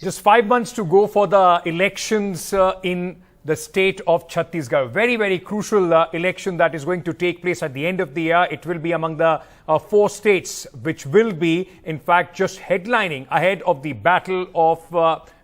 Just 5 months to go for the elections in the state of Chhattisgarh. Very, very crucial election that is going to take place at the end of the year. It will be among the 4 states which will be, in fact, just headlining ahead of the battle of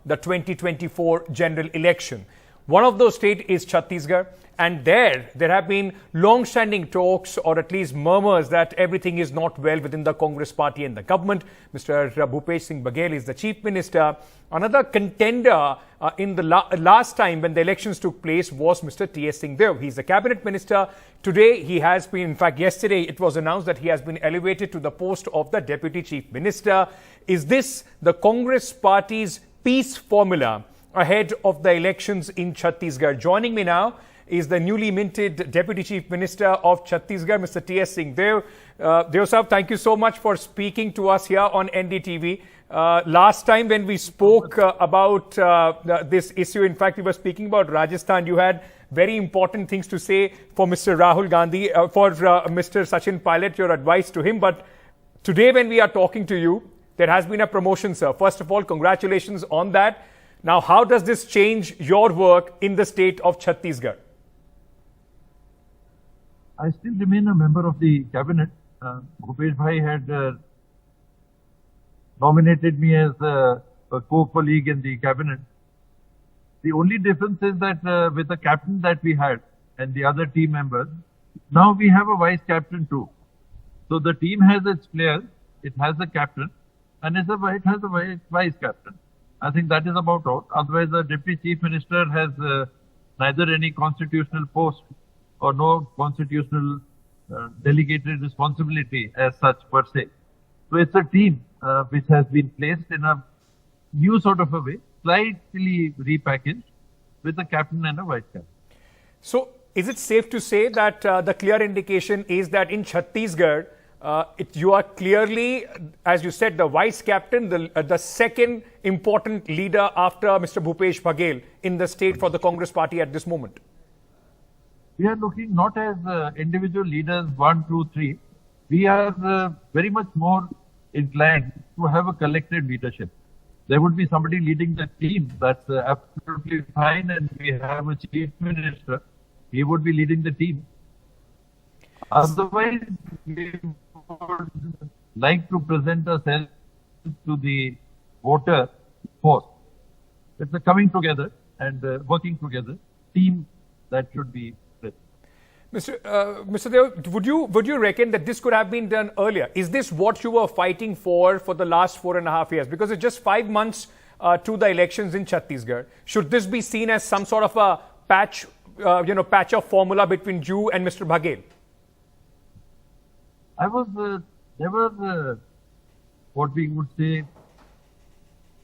the 2024 general election. One of those states is Chhattisgarh. And there have been long-standing talks, or at least murmurs, that everything is not well within the Congress party and the government. Mr. Bhupesh Singh Baghel is the chief minister. Another contender in the last time when the elections took place was Mr. T.S. Singh. He's the cabinet minister. Today he has been, in fact, yesterday it was announced that he has been elevated to the post of the deputy chief minister. Is this the Congress party's peace formula ahead of the elections in Chhattisgarh? Joining me now is the newly minted Deputy Chief Minister of Chhattisgarh, Mr. T.S. Singh. Dev sir, thank you so much for speaking to us here on NDTV. Last time when we spoke about this issue, in fact, we were speaking about Rajasthan. You had very important things to say for Mr. Rahul Gandhi, for Mr. Sachin Pilot, your advice to him. But today when we are talking to you, there has been a promotion, sir. First of all, congratulations on that. Now, how does this change your work in the state of Chhattisgarh? I still remain a member of the cabinet. Bhupesh Bhai had nominated me as a co-colleague in the cabinet. The only difference is that with the captain that we had and the other team members, now we have a vice captain too. So the team has its players, it has a captain, and it has a vice captain. I think that is about all. Otherwise, the deputy chief minister has neither any constitutional post or no constitutional delegated responsibility as such per se. So it's a team which has been placed in a new sort of a way, slightly repackaged, with a captain and a vice captain. So is it safe to say that the clear indication is that in Chhattisgarh, you are clearly, as you said, the vice captain, the second important leader after Mr. Bhupesh Baghel in the state for the Congress party at this moment? We are looking not as individual leaders, 1, 2, 3. We are very much more inclined to have a collective leadership. There would be somebody leading the team, that's absolutely fine, and we have a chief minister. He would be leading the team. Otherwise, we would like to present ourselves to the voter force. It's a coming together and working together team that should be. Mr. Dev, would you reckon that this could have been done earlier? Is this what you were fighting for the last 4.5 years? Because it's just 5 months to the elections in Chhattisgarh. Should this be seen as some sort of a patch of formula between you and Mr. Baghel? I was never, what we would say,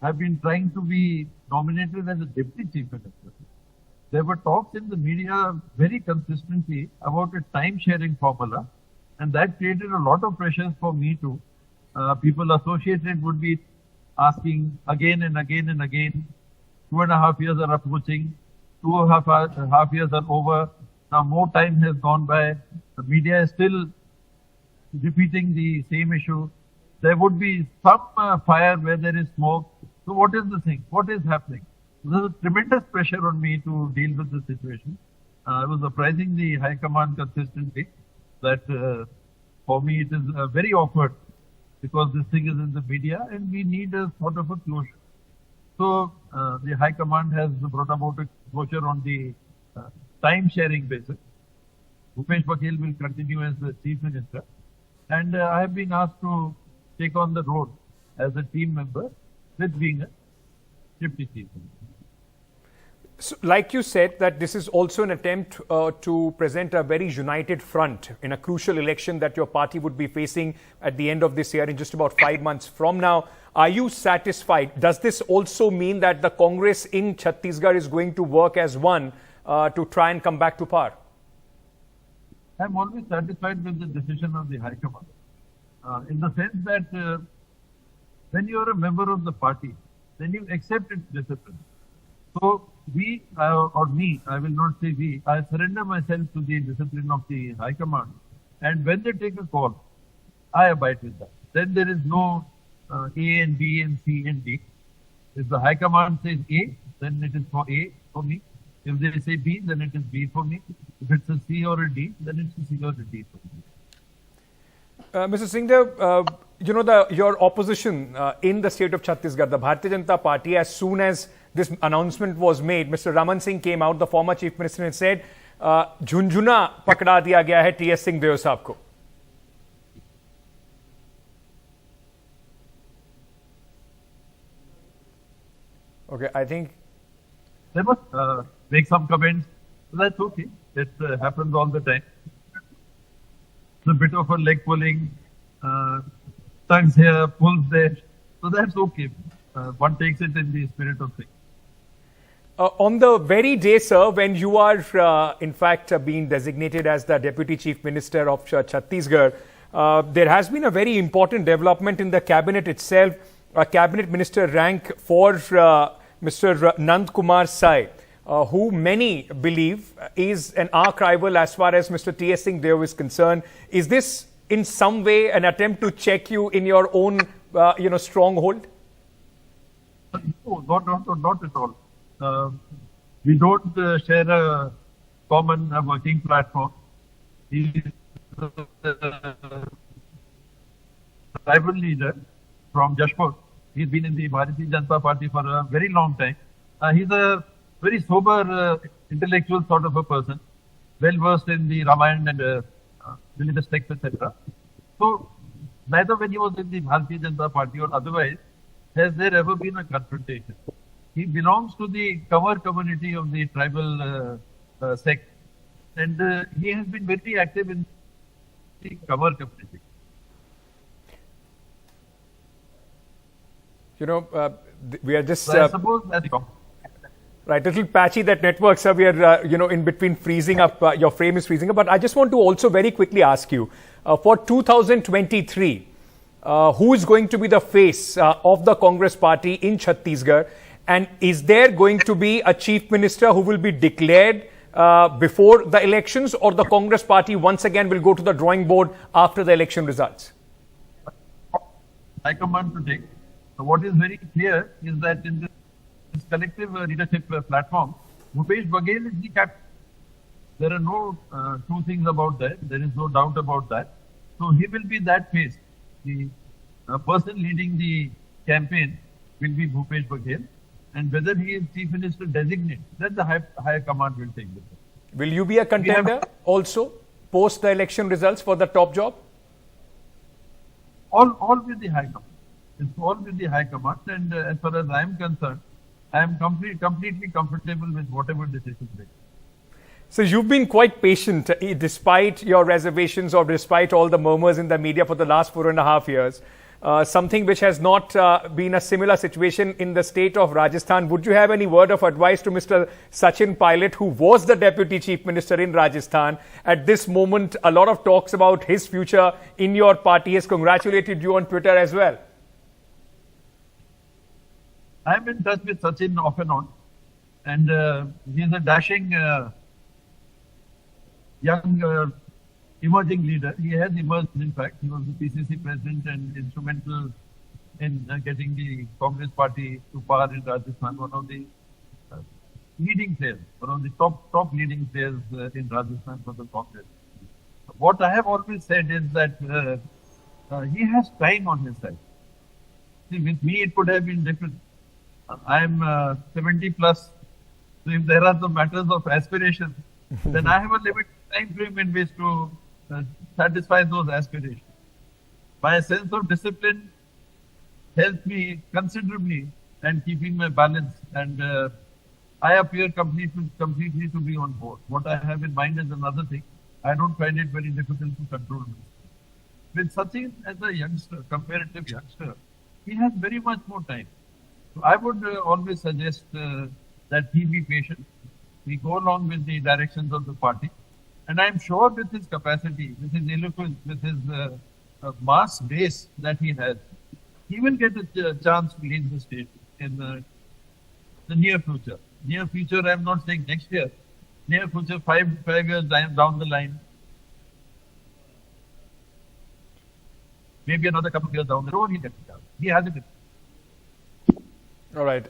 have been trying to be nominated as a deputy chief minister. There were talks in the media very consistently about a time-sharing formula, and that created a lot of pressures for me too. People associated would be asking again and again and again, 2.5 years are approaching, 2.5 years are over, now more time has gone by, the media is still repeating the same issue. There would be some fire where there is smoke. So what is the thing? What is happening? There's a tremendous pressure on me to deal with the situation. I was apprising the High Command consistently that for me it is very awkward because this thing is in the media and we need a sort of a closure. So the High Command has brought about a closure on the time sharing basis. Bhupesh Baghel will continue as the Chief Minister, and I have been asked to take on the role as a team member with being a Deputy Chief Minister. So, like you said, that this is also an attempt to present a very united front in a crucial election that your party would be facing at the end of this year in just about 5 months from now. Are you satisfied? Does this also mean that the Congress in Chhattisgarh is going to work as one to try and come back to power? I'm always satisfied with the decision of the High Command in the sense that when you are a member of the party, then you accept its discipline. So we, or me, I will not say we, I surrender myself to the discipline of the High Command. And when they take a call, I abide with that. Then there is no A and B and C and D. If the High Command says A, then it is for A for me. If they say B, then it is B for me. If it's a C or a D, then it's a C or a D for me. Mr. Singh, your opposition in the state of Chhattisgarh, the Bharatiya Janata Party, as soon as this announcement was made, Mr. Raman Singh came out, the former Chief Minister, and said, झुंझुना पकड़ा दिया गया है T.S. Singh देव साहब को. Okay, I think they must make some comments. So that's okay. It happens all the time. It's a bit of a leg pulling, tugs here, pulls there. So that's okay. One takes it in the spirit of things. On the very day, sir, when you are in fact being designated as the Deputy Chief Minister of Chhattisgarh, there has been a very important development in the cabinet itself. A cabinet minister rank for Mr. Nand Kumar Sai, who many believe is an arch rival as far as Mr. T.S. Singh Dev is concerned. Is this in some way an attempt to check you in your own, stronghold? No, not at all. We don't share a common working platform. He is a tribal leader from Jashpur. He's been in the Bharatiya Janata Party for a very long time. He's a very sober, intellectual sort of a person, well versed in the Ramayana and religious texts, etc. So, neither when he was in the Bharatiya Janata Party or otherwise has there ever been a confrontation. He belongs to the Kanwar community of the tribal sect, and he has been very active in the Kanwar community. We are just... So I suppose that's right, little patchy that network, sir. We are, in between freezing up. Your frame is freezing up. But I just want to also very quickly ask you, for 2023, who is going to be the face of the Congress party in Chhattisgarh? And is there going to be a chief minister who will be declared before the elections, or the Congress party once again will go to the drawing board after the election results? High command to take. So what is very clear is that in this collective leadership platform, Bhupesh Baghel is the captain. There are no two things about that. There is no doubt about that. So he will be that face. The person leading the campaign will be Bhupesh Baghel. And whether he is Chief Minister designate, that the high command will take. Will you be a contender also post the election results for the top job? All with the high command. It's all with the high command, and as far as I am concerned, I am completely comfortable with whatever decision they take. So you've been quite patient despite your reservations or despite all the murmurs in the media for the last 4.5 years. Something which has not been a similar situation in the state of Rajasthan. Would you have any word of advice to Mr. Sachin Pilot, who was the Deputy Chief Minister in Rajasthan? At this moment, a lot of talks about his future in your party. He has congratulated you on Twitter as well. I'm in touch with Sachin off and on, and he's a dashing young emerging leader. He has emerged, in fact. He was the PCC president and instrumental in getting the Congress party to power in Rajasthan, one of the leading players, one of the top leading players in Rajasthan for the Congress. What I have always said is that he has time on his side. See, with me it could have been different. I am 70 plus, so if there are the matters of aspiration, then I have a limited time frame in which to satisfy those aspirations. My sense of discipline helps me considerably and keeping my balance, and I appear completely to be on board. What I have in mind is another thing. I don't find it very difficult to control myself. With Sachin as a youngster, comparative youngster, he has very much more time. So I would always suggest that he be patient. We go along with the directions of the party. And I'm sure with his capacity, with his eloquence, with his mass base that he has, he will get a chance to lead the state in the near future. Near future, I'm not saying next year. Near future, 5 years down the line. Maybe another couple of years down the road, he gets it. He has it. All right.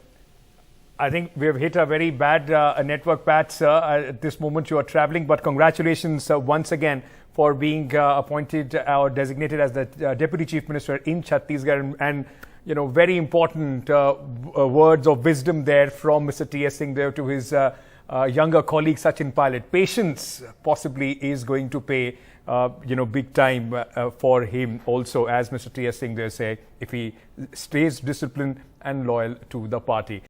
I think we have hit a very bad network patch, sir. At this moment, you are traveling, but congratulations once again for being appointed or designated as the Deputy Chief Minister in Chhattisgarh, and you know, very important words of wisdom there from Mr. T.S. Singh there to his younger colleague Sachin Pilot. Patience possibly is going to pay, big time for him also, as Mr. T.S. Singh there say, if he stays disciplined and loyal to the party.